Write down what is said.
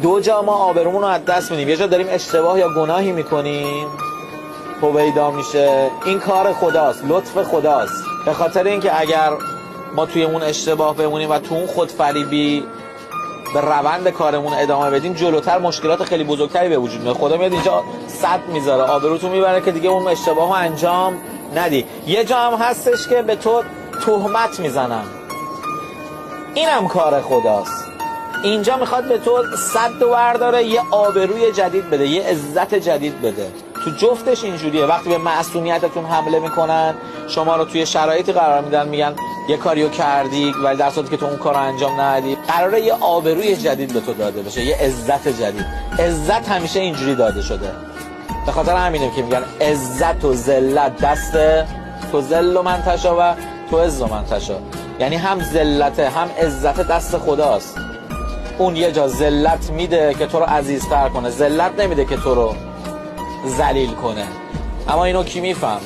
دو جا ما آبرومون رو از دست میدیم. یه جا داریم اشتباه یا گناهی میکنیم، هویدا میشه، این کار خداست، لطف خداست. به خاطر اینکه اگر ما توی اون اشتباه بمونیم و تو اون خودفریبی به روند کارمون ادامه بدیم، جلوتر مشکلات خیلی بزرگتری به وجود میاد. خدا میاد اینجا صد میذاره، آبروتون میبره که دیگه اون اشتباهو انجام ندی. یه جا هم هستش که به تو تهمت میزنن، اینم کار خداست. اینجا میخواد به تو صد برداره، یه آبروی جدید بده، یه عزت جدید بده. تو جفتش اینجوریه. وقتی به معصومیتتون حمله میکنن، شما رو توی شرایطی قرار میدن، میگن یه کاریو کردی ولی در صورتی که تو اون کارو انجام ندی، قراره یه آبروی جدید به تو داده بشه، یه عزت جدید. عزت همیشه اینجوری داده شده. به خاطر همینه که میگن عزت و ذلت دست تو، ذل من تشا و تو عز من تشا. یعنی هم ذلت هم عزت دست خداست. اون یه جا ذلت میده که تو رو عزیزتر کنه، ذلت نمیده که تو رو ذلیل کنه. اما اینو کی میفهمه؟